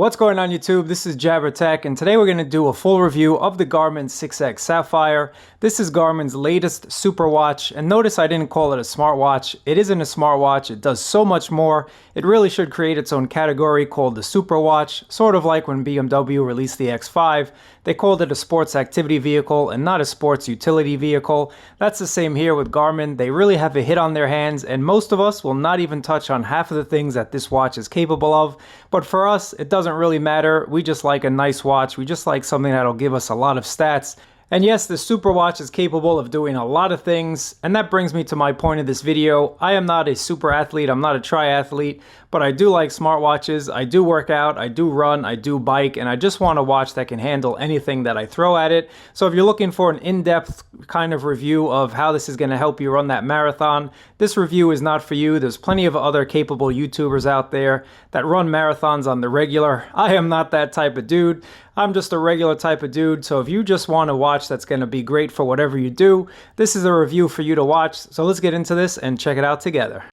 What's going on YouTube? This is Jabber Tech, and today we're going to do a full review of the Garmin 6X Sapphire. This is Garmin's latest super watch, and notice I didn't call it a smartwatch. It isn't a smartwatch, it does so much more. It really should create its own category called the super watch, sort of like when BMW released the X5. They called it a sports activity vehicle and not a sports utility vehicle. That's the same here with Garmin. They really have a hit on their hands, and most of us will not even touch on half of the things that this watch is capable of. But for us, it doesn't really matter. We just like a nice watch. We just like something that'll give us a lot of stats. And yes, the super watch is capable of doing a lot of things, and that brings me to my point of this video. I am not a super athlete, I'm not a triathlete, but I do like smartwatches. I do work out, I do run, I do bike, and I just want a watch that can handle anything that I throw at it. So if you're looking for an in-depth kind of review of how this is going to help you run that marathon, this review is not for you. There's plenty of other capable YouTubers out there that run marathons on the regular. I am not that type of dude. I'm just a regular type of dude, so if you just want a watch that's going to be great for whatever you do, this is a review for you to watch. So let's get into this and check it out together.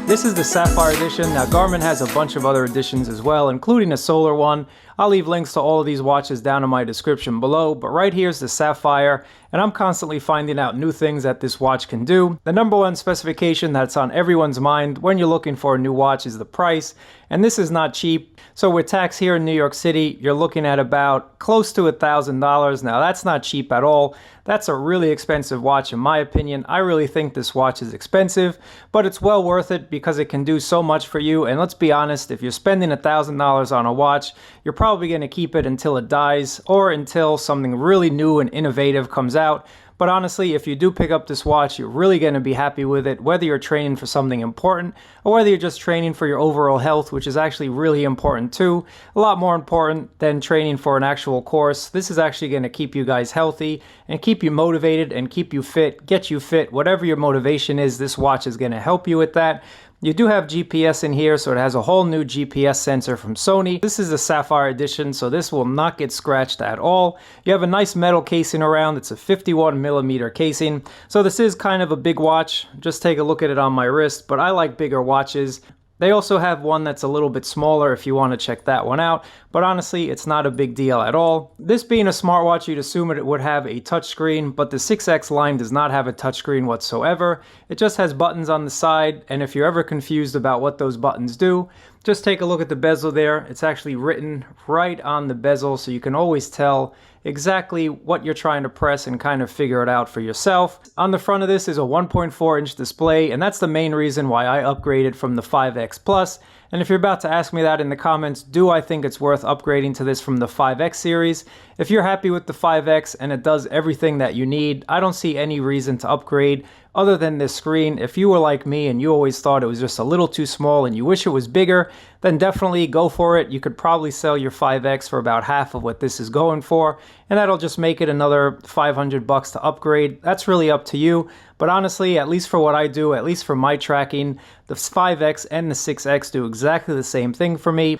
This is the Sapphire edition. Now Garmin has a bunch of other editions as well, including a solar one. I'll leave links to all of these watches down in my description below, but right here's the Sapphire, and I'm constantly finding out new things that this watch can do. The number one specification that's on everyone's mind when you're looking for a new watch is the price, and this is not cheap. So with tax here in New York City, you're looking at about close to $1,000. Now that's not cheap at all. That's a really expensive watch in my opinion. I really think this watch is expensive, but it's well worth it because it can do so much for you. And let's be honest, if you're spending $1,000 on a watch, you're probably going to keep it until it dies or until something really new and innovative comes out. But honestly, if you do pick up this watch, you're really going to be happy with it, whether you're training for something important or whether you're just training for your overall health, which is actually really important too. A lot more important than training for an actual course. This is actually going to keep you guys healthy and keep you motivated and keep you fit, get you fit. Whatever your motivation is, this watch is going to help you with that. You do have GPS in here, so it has a whole new GPS sensor from Sony. This is the Sapphire edition, so this will not get scratched at all. You have a nice metal casing around. It's a 51mm casing. So this is kind of a big watch. Just take a look at it on my wrist, but I like bigger watches. They also have one that's a little bit smaller if you want to check that one out, but honestly, it's not a big deal at all. This being a smartwatch, you'd assume it would have a touchscreen, but the 6X line does not have a touchscreen whatsoever. It just has buttons on the side, and if you're ever confused about what those buttons do, just take a look at the bezel there. It's actually written right on the bezel, so you can always tell exactly what you're trying to press and kind of figure it out for yourself. On the front of this is a 1.4-inch display, and that's the main reason why I upgraded from the 5X Plus. And if you're about to ask me that in the comments, do I think it's worth upgrading to this from the 5X series? If you're happy with the 5X and it does everything that you need, I don't see any reason to upgrade other than this screen. If you were like me and you always thought it was just a little too small and you wish it was bigger, then definitely go for it. You could probably sell your 5X for about half of what this is going for, and that'll just make it another $500 to upgrade. That's really up to you. But honestly, at least for what I do, at least for my tracking, the 5X and the 6X do exactly the same thing for me.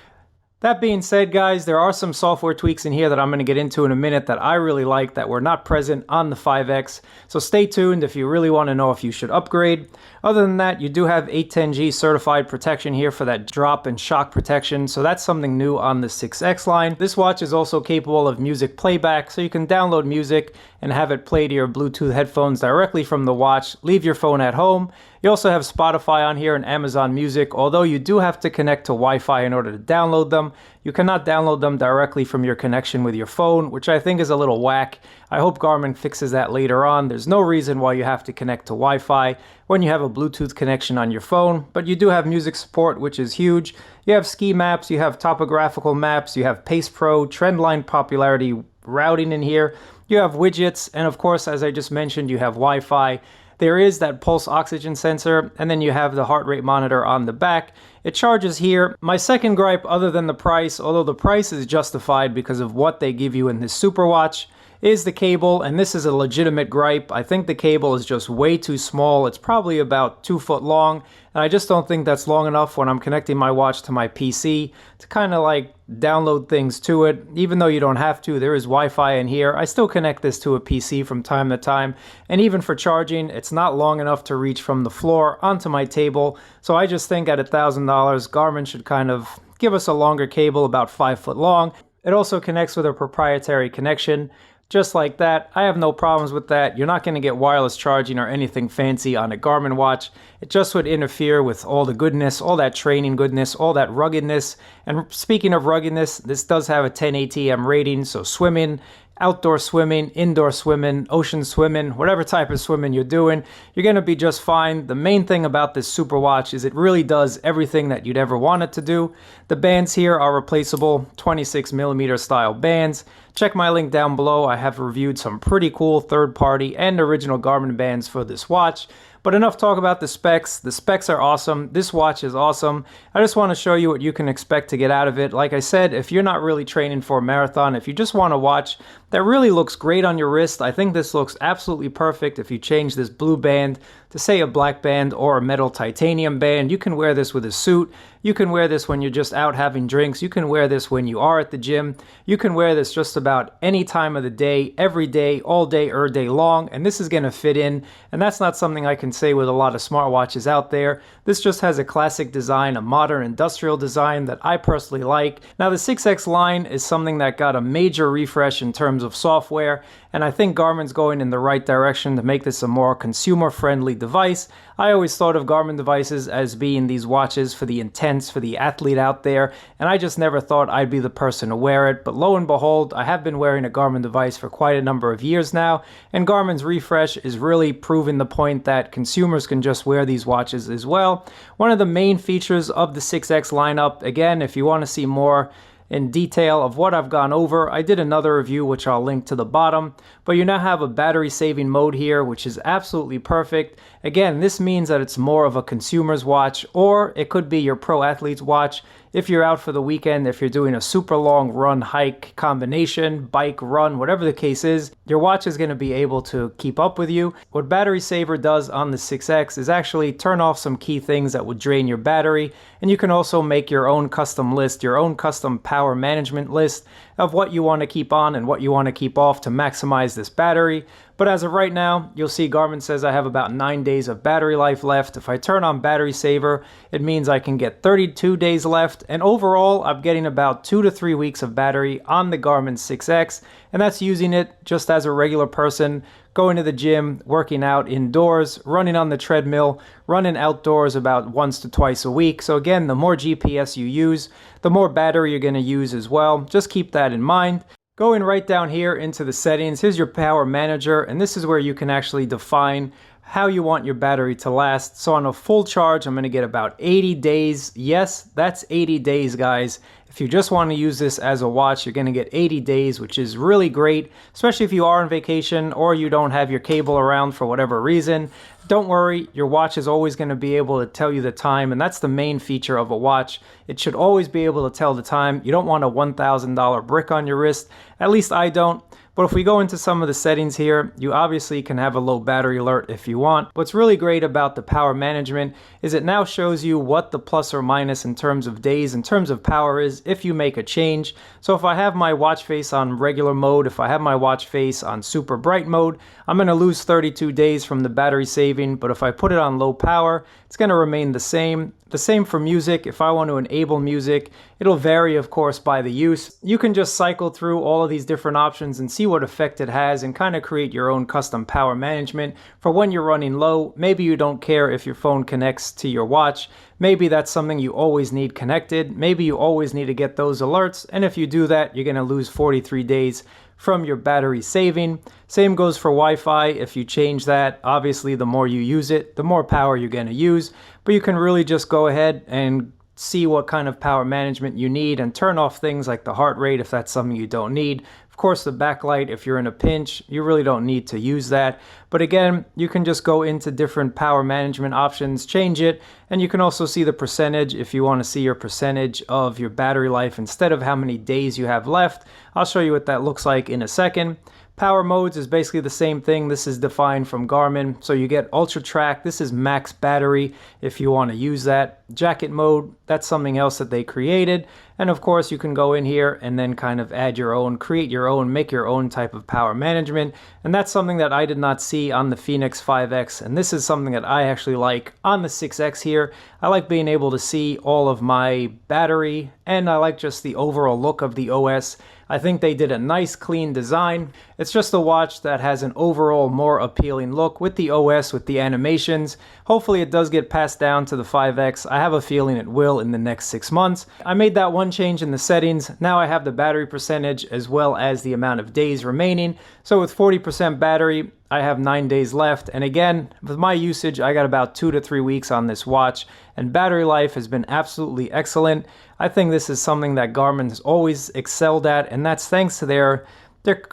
That being said, guys, there are some software tweaks in here that I'm going to get into in a minute that I really like that were not present on the 5X. So stay tuned if you really want to know if you should upgrade. Other than that, you do have 810G certified protection here for that drop and shock protection. So that's something new on the 6X line. This watch is also capable of music playback, so you can download music and have it play to your Bluetooth headphones directly from the watch. Leave your phone at home. You also have Spotify on here and Amazon Music, although you do have to connect to Wi-Fi in order to download them. You cannot download them directly from your connection with your phone, which I think is a little whack. I hope Garmin fixes that later on. There's no reason why you have to connect to Wi-Fi when you have a Bluetooth connection on your phone, but you do have music support, which is huge. You have ski maps, you have topographical maps, you have Pace Pro, trendline popularity routing in here. You have widgets, and of course, as I just mentioned, you have Wi-Fi. There is that pulse oxygen sensor, and then you have the heart rate monitor on the back. It charges here. My second gripe, other than the price, although the price is justified because of what they give you in this super watch, is the cable, and this is a legitimate gripe. I think the cable is just way too small. It's probably about 2 foot long, and I just don't think that's long enough when I'm connecting my watch to my PC to kind of like download things to it. Even though you don't have to, there is Wi-Fi in here. I still connect this to a PC from time to time, and even for charging, it's not long enough to reach from the floor onto my table. So I just think at $1,000, Garmin should kind of give us a longer cable, about 5 foot long. It also connects with a proprietary connection. Just like that. I have no problems with that. You're not going to get wireless charging or anything fancy on a Garmin watch. It just would interfere with all the goodness, all that training goodness, all that ruggedness. And speaking of ruggedness, this does have a 10 ATM rating, so swimming, outdoor swimming, indoor swimming, ocean swimming, whatever type of swimming you're doing, you're going to be just fine. The main thing about this super watch is it really does everything that you'd ever want it to do. The bands here are replaceable 26mm style bands. Check my link down below. I have reviewed some pretty cool third-party and original Garmin bands for this watch. But enough talk about the specs. The specs are awesome. This watch is awesome. I just want to show you what you can expect to get out of it. Like I said, if you're not really training for a marathon, if you just want a watch that really looks great on your wrist, I think this looks absolutely perfect if you change this blue band to say a black band or a metal titanium band. You can wear this with a suit. You can wear this when you're just out having drinks. You can wear this when you are at the gym. You can wear this just about any time of the day, every day, all day, day long, and this is going to fit in. And that's not something I can say with a lot of smartwatches out there. This just has a classic design, a modern industrial design that I personally like. Now the 6X line is something that got a major refresh in terms of software, and I think Garmin's going in the right direction to make this a more consumer-friendly device. I always thought of Garmin devices as being these watches for the intense, for the athlete out there, and I just never thought I'd be the person to wear it. But lo and behold, I have been wearing a Garmin device for quite a number of years now, and Garmin's refresh is really proving the point that consumers can just wear these watches as well. One of the main features of the 6X lineup, again, if you want to see more in detail of what I've gone over, I did another review which I'll link to the bottom, but you now have a battery saving mode here, which is absolutely perfect. Again, this means that it's more of a consumer's watch, or it could be your pro athlete's watch. If you're out for the weekend, if you're doing a super long run, hike combination, bike, run, whatever the case is, your watch is going to be able to keep up with you. What Battery Saver does on the 6X is actually turn off some key things that would drain your battery, and you can also make your own custom list, your own custom power management list of what you want to keep on and what you want to keep off to maximize this battery. But as of right now, you'll see Garmin says I have about 9 days of battery life left. If I turn on Battery Saver, it means I can get 32 days left. And overall, I'm getting about 2 to 3 weeks of battery on the Garmin 6X. And that's using it just as a regular person, going to the gym, working out indoors, running on the treadmill, running outdoors about once to twice a week. So again, the more GPS you use, the more battery you're going to use as well. Just keep that in mind. Going right down here into the settings, here's your power manager, and this is where you can actually define how you want your battery to last. So on a full charge, I'm going to get about 80 days. Yes, that's 80 days, guys. If you just want to use this as a watch, you're going to get 80 days, which is really great, especially if you are on vacation or you don't have your cable around for whatever reason. Don't worry, your watch is always going to be able to tell you the time, and that's the main feature of a watch. It should always be able to tell the time. You don't want a $1,000 brick on your wrist. At least I don't. But if we go into some of the settings here, you obviously can have a low battery alert if you want. What's really great about the power management is it now shows you what the plus or minus in terms of days, in terms of power is if you make a change. So if I have my watch face on regular mode, if I have my watch face on super bright mode, I'm going to lose 32 days from the battery saving. But if I put it on low power, it's going to remain the same. The same for music. If I want to enable music, it'll vary, of course, by the use. You can just cycle through all of these different options and see what effect it has and kind of create your own custom power management for when you're running low. Maybe you don't care if your phone connects to your watch. Maybe that's something you always need connected. Maybe you always need to get those alerts. And if you do that, you're going to lose 43 days from your battery saving. Same goes for Wi-Fi. If you change that, obviously the more you use it, the more power you're going to use. But you can really just go ahead and see what kind of power management you need and turn off things like the heart rate if that's something you don't need. Of course, the backlight, if you're in a pinch, you really don't need to use that. But again, you can just go into different power management options, change it, and you can also see the percentage if you want to see your percentage of your battery life instead of how many days you have left. I'll show you what that looks like in a second. Power modes is basically the same thing. This is defined from Garmin. So you get Ultra Track. This is max battery if you want to use that. Jacket mode, that's something else that they created. And of course, you can go in here and then kind of add your own, create your own, make your own type of power management. And that's something that I did not see on the Fenix 5X. And this is something that I actually like on the 6X here. I like being able to see all of my battery, and I like just the overall look of the OS. I think they did a nice clean design. It's just a watch that has an overall more appealing look with the OS, with the animations. Hopefully it does get passed down to the 5X. I have a feeling it will in the next 6 months. I made that one change in the settings. Now I have the battery percentage as well as the amount of days remaining. So with 40% battery, I have 9 days left. And again, with my usage, I got about 2 to 3 weeks on this watch, and battery life has been absolutely excellent. I think this is something that Garmin has always excelled at, and that's thanks to their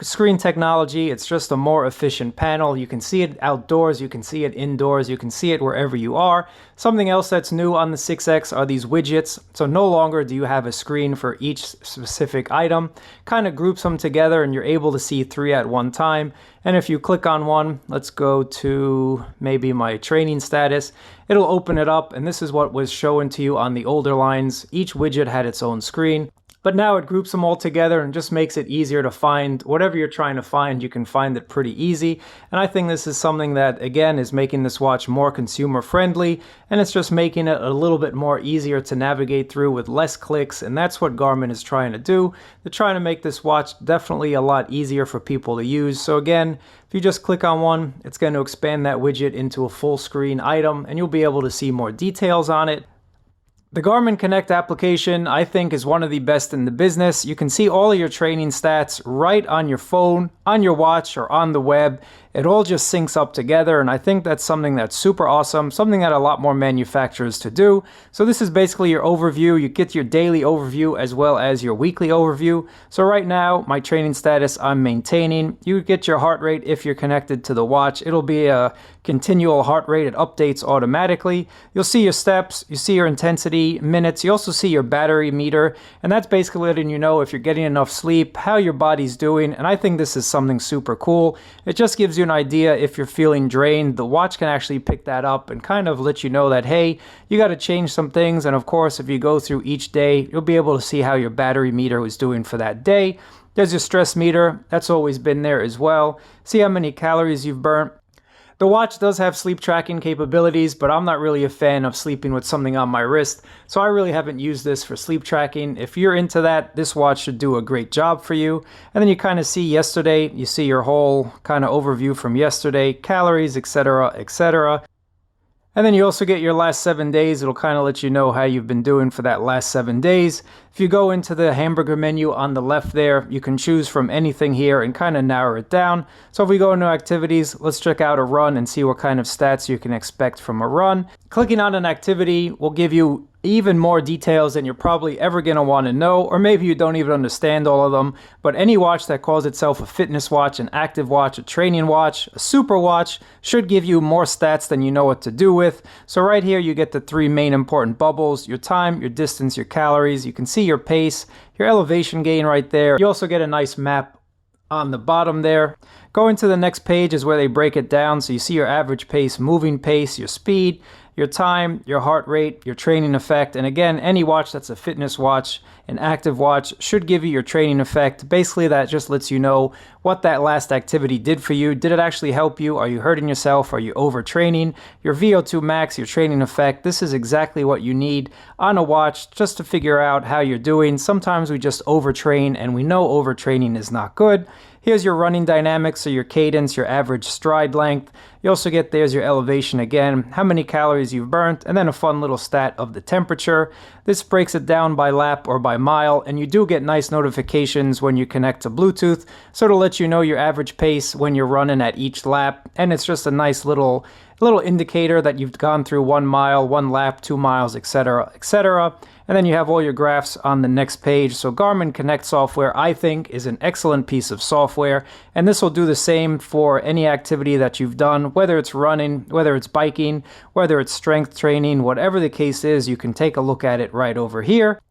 screen technology. It's just a more efficient panel. You can see it outdoors, you can see it indoors, you can see it wherever you are. Something else that's new on the 6X are these widgets. So no longer do you have a screen for each specific item. Kind of groups them together and you're able to see 3 at one time. And if you click on one, let's go to maybe my training status, it'll open it up, and this is what was shown to you on the older lines. Each widget had its own screen. But now it groups them all together and just makes it easier to find whatever you're trying to find. You can find it pretty easy. And I think this is something that, again, is making this watch more consumer friendly. And it's just making it a little bit more easier to navigate through with less clicks. And that's what Garmin is trying to do. They're trying to make this watch definitely a lot easier for people to use. So again, if you just click on one, it's going to expand that widget into a full screen item and you'll be able to see more details on it. The Garmin Connect application, I think, is one of the best in the business. You can see all of your training stats right on your phone, on your watch, or on the web. It all just syncs up together, and I think that's something that's super awesome, something that a lot more manufacturers to do. So this is basically your overview. You get your daily overview as well as your weekly overview. So right now, my training status I'm maintaining. You get your heart rate if you're connected to the watch. It'll be a continual heart rate. It updates automatically. You'll see your steps, you see your intensity, minutes. You also see your battery meter, and that's basically letting you know if you're getting enough sleep, how your body's doing, and I think this is something super cool. It just gives you an idea if you're feeling drained. The watch can actually pick that up and kind of let you know that, hey, you got to change some things. And of course, if you go through each day, you'll be able to see how your battery meter is doing for that day. There's your stress meter. That's always been there as well. See how many calories you've burnt. The watch does have sleep tracking capabilities, but I'm not really a fan of sleeping with something on my wrist, so I really haven't used this for sleep tracking. If you're into that, this watch should do a great job for you. And then you kind of see yesterday, you see your whole kind of overview from yesterday, calories, etc., etc. And then you also get your last 7 days. It'll kind of let you know how you've been doing for that last 7 days. If you go into the hamburger menu on the left there, you can choose from anything here and kind of narrow it down. So if we go into activities, let's check out a run and see what kind of stats you can expect from a run. Clicking on an activity will give you even more details than you're probably ever going to want to know, or maybe you don't even understand all of them. But any watch that calls itself a fitness watch, an active watch, a training watch, a super watch should give you more stats than you know what to do with. So right here you get the 3 main important bubbles: your time, your distance, your calories. You can see your pace, your elevation gain right there. You also get a nice map on the bottom there. Going to the next page is where they break it down. So you see your average pace, moving pace, your speed, your time, your heart rate, your training effect. And again, any watch that's a fitness watch, an active watch, should give you your training effect. Basically, that just lets you know what that last activity did for you. Did it actually help you? Are you hurting yourself? Are you overtraining? Your VO2 max, your training effect. This is exactly what you need on a watch just to figure out how you're doing. Sometimes we just overtrain, and we know overtraining is not good. Here's your running dynamics, so your cadence, your average stride length. You also get, there's your elevation again, how many calories you've burnt, and then a fun little stat of the temperature. This breaks it down by lap or by mile, and you do get nice notifications when you connect to Bluetooth, so it'll let you know your average pace when you're running at each lap, and it's just a nice little indicator that you've gone through 1 mile, 1 lap, 2 miles, etc., etc. And then you have all your graphs on the next page. So Garmin Connect software, I think, is an excellent piece of software. And this will do the same for any activity that you've done, whether it's running, whether it's biking, whether it's strength training, whatever the case is, you can take a look at it right over here.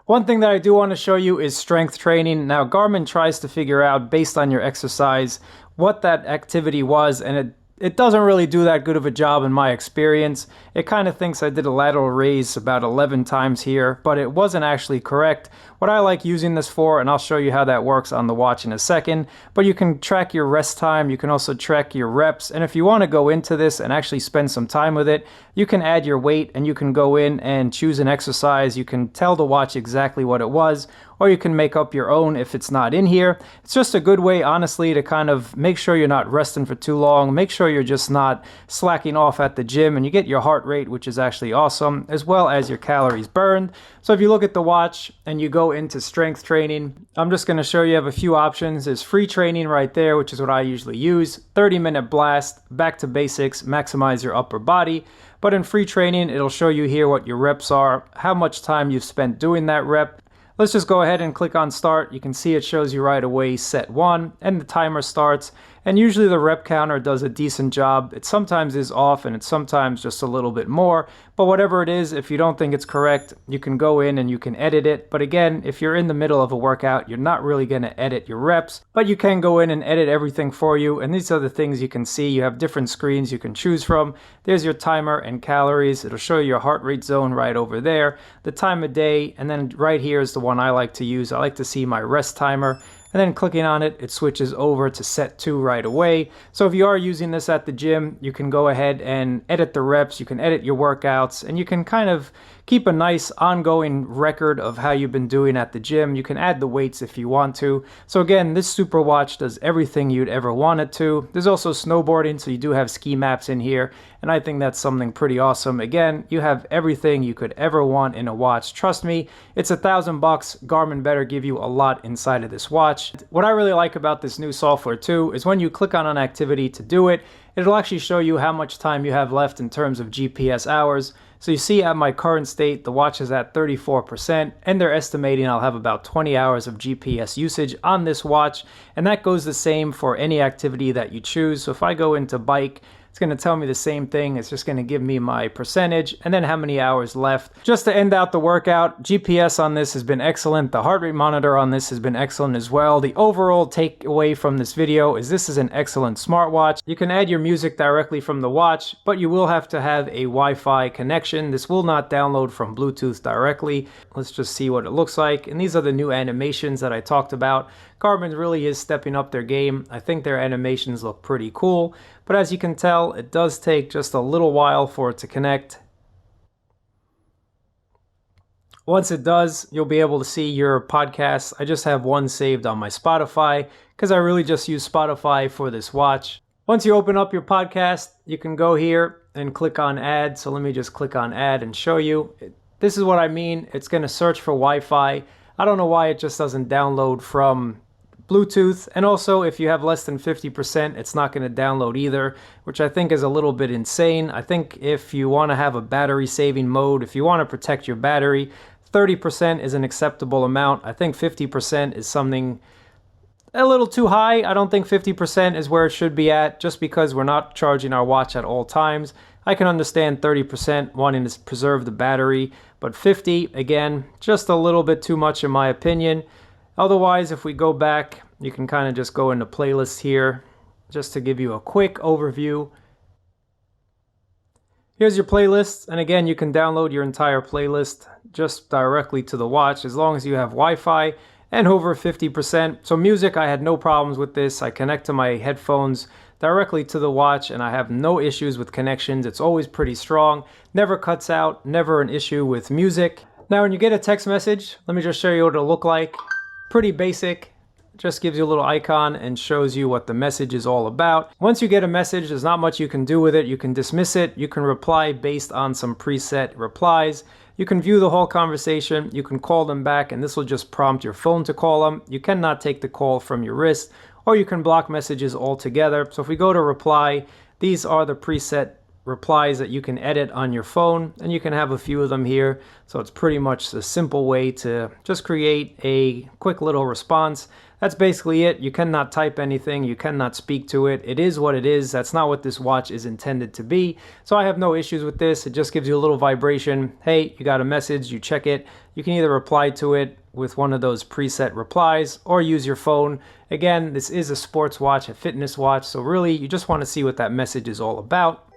One thing that I do want to show you is strength training. Now, Garmin tries to figure out, based on your exercise, what that activity was, and it doesn't really do that good of a job in my experience. It kind of thinks I did a lateral raise about 11 times here, but it wasn't actually correct. What I like using this for, and I'll show you how that works on the watch in a second, but you can track your rest time, you can also track your reps, and if you want to go into this and actually spend some time with it, you can add your weight and you can go in and choose an exercise. You can tell the watch exactly what it was, or you can make up your own if it's not in here. It's just a good way, honestly, to kind of make sure you're not resting for too long, make sure you're just not slacking off at the gym, and you get your heart rate, which is actually awesome, as well as your calories burned. So if you look at the watch and you go into strength training, I'm just going to show you have a few options. There's free training right there, which is what I usually use. 30-minute blast, back to basics, maximize your upper body. But in free training, it'll show you here what your reps are, how much time you've spent doing that rep. Let's just go ahead and click on start. You can see it shows you right away set 1 and the timer starts. And usually the rep counter does a decent job. It sometimes is off and it's sometimes just a little bit more. But whatever it is, if you don't think it's correct, you can go in and you can edit it. But again, if you're in the middle of a workout, you're not really going to edit your reps. But you can go in and edit everything for you. And these are the things you can see. You have different screens you can choose from. There's your timer and calories. It'll show you your heart rate zone right over there. The time of day. And then right here is the one I like to use. I like to see my rest timer. And then clicking on it, it switches over to set 2 right away. So if you are using this at the gym, you can go ahead and edit the reps, you can edit your workouts, and you can kind of keep a nice ongoing record of how you've been doing at the gym. You can add the weights if you want to. So again, this super watch does everything you'd ever want it to. There's also snowboarding, so you do have ski maps in here, and I think that's something pretty awesome. Again, you have everything you could ever want in a watch. Trust me, it's $1,000. Garmin better give you a lot inside of this watch. What I really like about this new software too is when you click on an activity to do it, it'll actually show you how much time you have left in terms of GPS hours. So you see at my current state, the watch is at 34%, and they're estimating I'll have about 20 hours of GPS usage on this watch, and that goes the same for any activity that you choose. So if I go into bike, it's going to tell me the same thing. It's just going to give me my percentage and then how many hours left. Just to end out the workout, GPS on this has been excellent. The heart rate monitor on this has been excellent as well. The overall takeaway from this video is this is an excellent smartwatch. You can add your music directly from the watch, but you will have to have a Wi-Fi connection. This will not download from Bluetooth directly. Let's just see what it looks like. And these are the new animations that I talked about. Garmin really is stepping up their game. I think their animations look pretty cool, but as you can tell, it does take just a little while for it to connect. Once it does, you'll be able to see your podcasts. I just have one saved on my Spotify because I really just use Spotify for this watch. Once you open up your podcast, you can go here and click on add. So let me just click on add and show you. This is what I mean. It's going to search for Wi-Fi. I don't know why it just doesn't download from Bluetooth, and also if you have less than 50%, it's not going to download either, which I think is a little bit insane. I think if you want to have a battery saving mode, if you want to protect your battery, 30% is an acceptable amount. I think 50% is something a little too high. I don't think 50% is where it should be at, just because we're not charging our watch at all times. I can understand 30% wanting to preserve the battery, but 50, again, just a little bit too much in my opinion. Otherwise, if we go back, you can kind of just go into playlists here, just to give you a quick overview. Here's your playlist, and again, you can download your entire playlist just directly to the watch as long as you have Wi-Fi and over 50%. So music, I had no problems with this. I connect to my headphones directly to the watch and I have no issues with connections. It's always pretty strong, never cuts out, never an issue with music. Now when you get a text message, let me just show you what it'll look like. Pretty basic, just gives you a little icon and shows you what the message is all about. Once you get a message, there's not much you can do with it. You can dismiss it, you can reply based on some preset replies. You can view the whole conversation, you can call them back, and this will just prompt your phone to call them. You cannot take the call from your wrist, or you can block messages altogether. So if we go to reply, these are the preset replies that you can edit on your phone, and you can have a few of them here. So it's pretty much a simple way to just create a quick little response. That's basically it. You cannot type anything, you cannot speak to it. It is what it is. That's not what this watch is intended to be. So I have no issues with this. It just gives you a little vibration. Hey, you got a message, you check it. You can either reply to it with one of those preset replies or use your phone. Again, this is a sports watch, a fitness watch, so really you just want to see what that message is all about.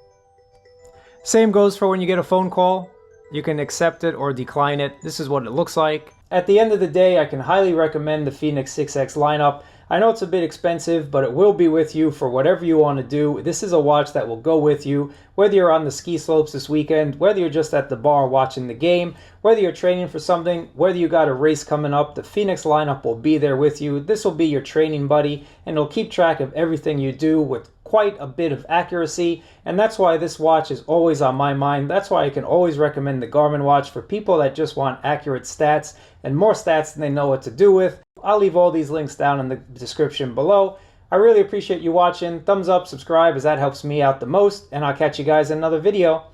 Same goes for when you get a phone call. You can accept it or decline it. This is what it looks like. At the end of the day, I can highly recommend the Fenix 6X lineup. I know it's a bit expensive, but it will be with you for whatever you want to do. This is a watch that will go with you, whether you're on the ski slopes this weekend, whether you're just at the bar watching the game, whether you're training for something, whether you got a race coming up, the Fenix lineup will be there with you. This will be your training buddy, and it'll keep track of everything you do with quite a bit of accuracy, and that's why this watch is always on my mind. That's why I can always recommend the Garmin watch for people that just want accurate stats and more stats than they know what to do with. I'll leave all these links down in the description below. I really appreciate you watching. Thumbs up, subscribe, as that helps me out the most, and I'll catch you guys in another video.